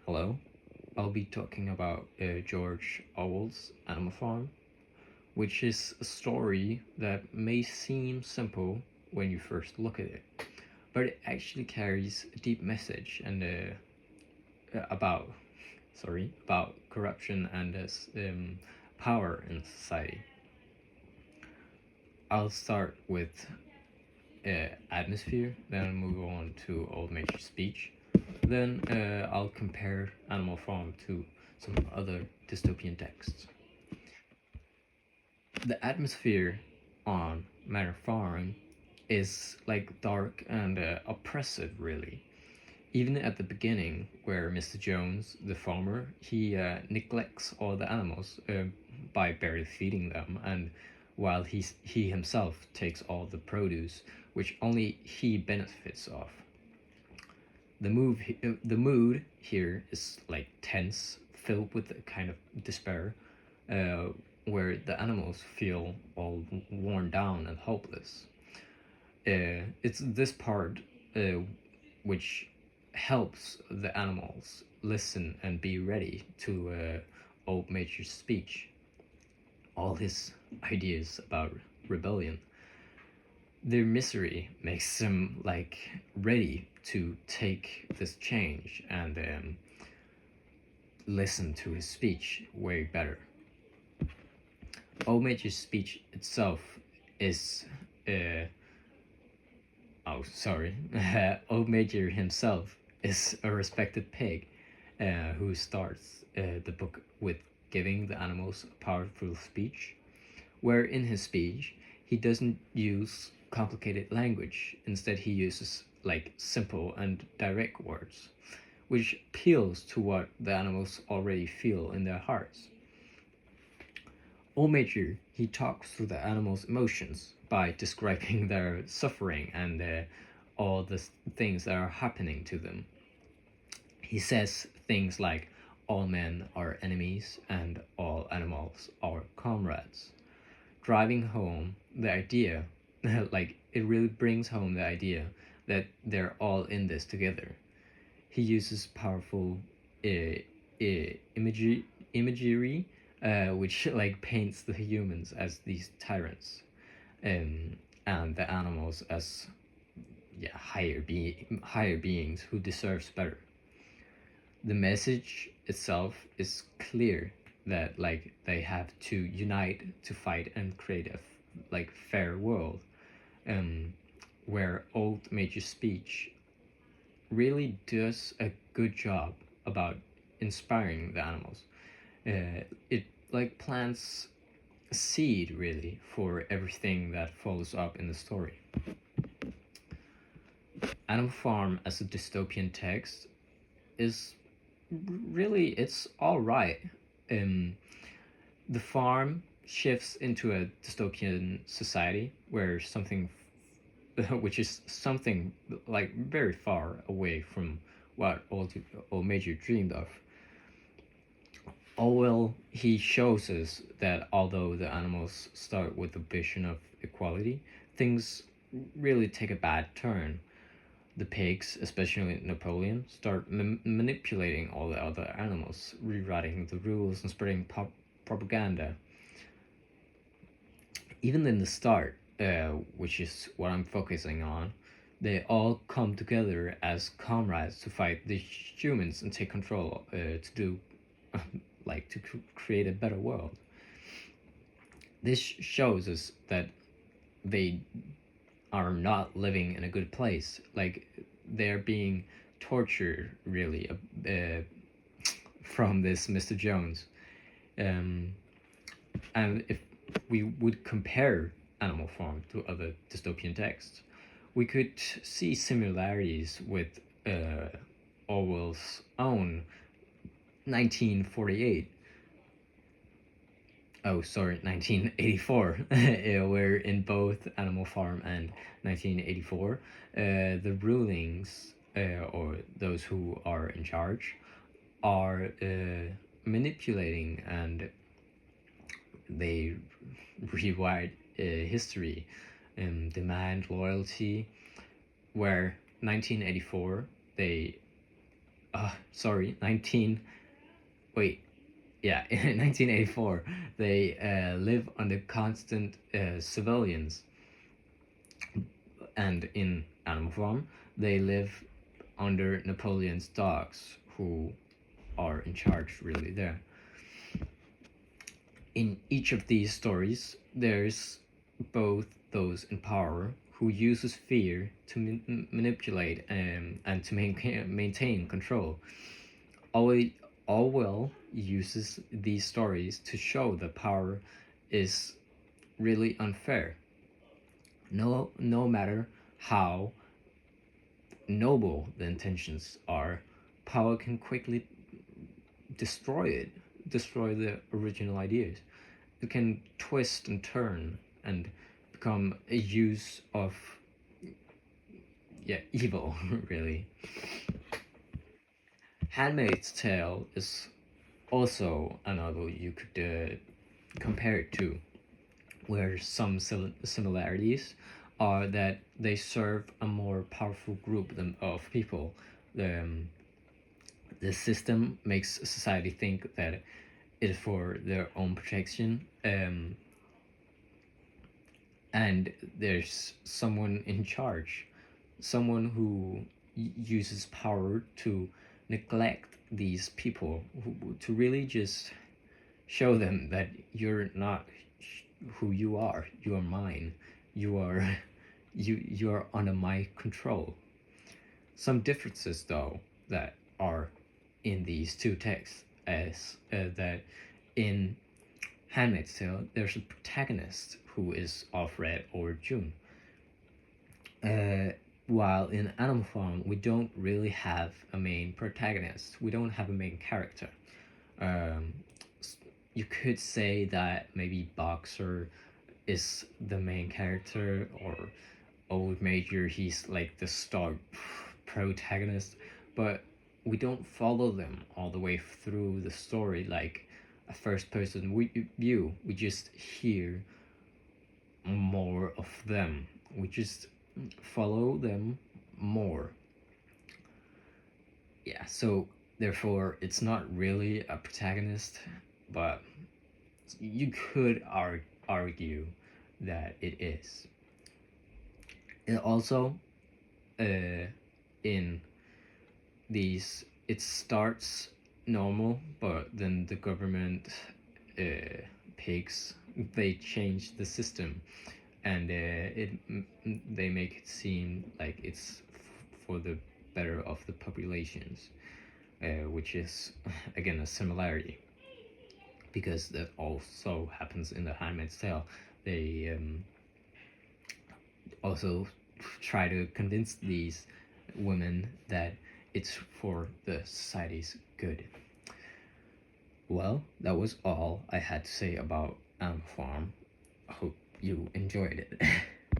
Hello, I'll be talking about George Orwell's Animal Farm, which is a story that may seem simple when you first look at it, but it actually carries a deep message and about about corruption and power in society. I'll start with atmosphere, then move on to Old Major's speech. Then I'll compare Animal Farm to some other dystopian texts. The atmosphere on Manor Farm is like dark and oppressive, really. Even at the beginning, where Mr. Jones, the farmer, he neglects all the animals by barely feeding them, and while he himself takes all the produce, which only he benefits of. The mood here is like tense, filled with a kind of despair, uh, where the animals feel all worn down and hopeless. It's this part which helps the animals listen and be ready to Old Major's speech, all his ideas about rebellion. Their misery makes them like ready to take this change and listen to his speech way better. Old Major's speech itself is Old Major himself is a respected pig who starts the book with giving the animals a powerful speech, where in his speech he doesn't use complicated language. Instead, he uses like simple and direct words, which appeals to what the animals already feel in their hearts. Old Major, he talks to the animals' emotions by describing their suffering and all the things that are happening to them. He says things like, all men are enemies and all animals are comrades, driving home the idea, like it really brings home the idea that they're all in this together. He uses powerful imagery, which like paints the humans as these tyrants, and the animals as higher beings who deserves better. The message itself is clear that like they have to unite to fight and create a like fair world, where Old Major's speech really does a good job about inspiring the animals. It like plants a seed really for everything that follows up in the story. Animal Farm as a dystopian text is really it's all right. The farm shifts into a dystopian society where something which is something like very far away from what Old Major dreamed of. Orwell, he shows us that although the animals start with a vision of equality, things really take a bad turn. The pigs, especially Napoleon, start manipulating all the other animals, rewriting the rules and spreading propaganda. Even in the start, which is what I'm focusing on, they all come together as comrades to fight the humans and take control to do like to create a better world. This shows us that they are not living in a good place. Like they're being tortured, really, from this Mr. Jones. And if we would compare Animal Farm to other dystopian texts, we could see similarities with Orwell's own 1948. 1984, where in both Animal Farm and 1984, the rulings, or those who are in charge, are manipulating and they rewrite history and demand loyalty, where 1984 they sorry, 19 wait yeah, in 1984 they live under constant civilians, and in Animal Farm they live under Napoleon's dogs, who are in charge really there. In each of these stories, there's both those in power who uses fear to manipulate and to maintain control. Orwell uses these stories to show that power is really unfair. No matter how noble the intentions are, power can quickly destroy the original ideas. It can twist and turn and become a use of evil, really. Handmaid's Tale is also a novel you could compare it to, where some similarities are that they serve a more powerful group of people. The system makes society think that it is for their own protection, and there's someone in charge, someone who uses power to neglect these people, to really just show them that you're not who you are. You are mine. You are you are under my control. Some differences, though, that are in these two texts, as that in Handmaid's Tale there's a protagonist who is Alfred or June, while in Animal Farm we don't really have a main protagonist. We don't have a main character. Um, you could say that maybe Boxer is the main character, or Old Major, he's like the star protagonist, but we don't follow them all the way through the story like a first person view. We just hear more of them. We just follow them more. Yeah, so therefore it's not really a protagonist, but you could argue that it is. And also, in these, it starts normal, but then the government pigs, they change the system, and they make it seem like it's for the better of the populations, which is again a similarity, because that also happens in the Handmaid's Tale. They also try to convince these women that it's for the society's good. Well, that was all I had to say about Animal Farm. I hope you enjoyed it.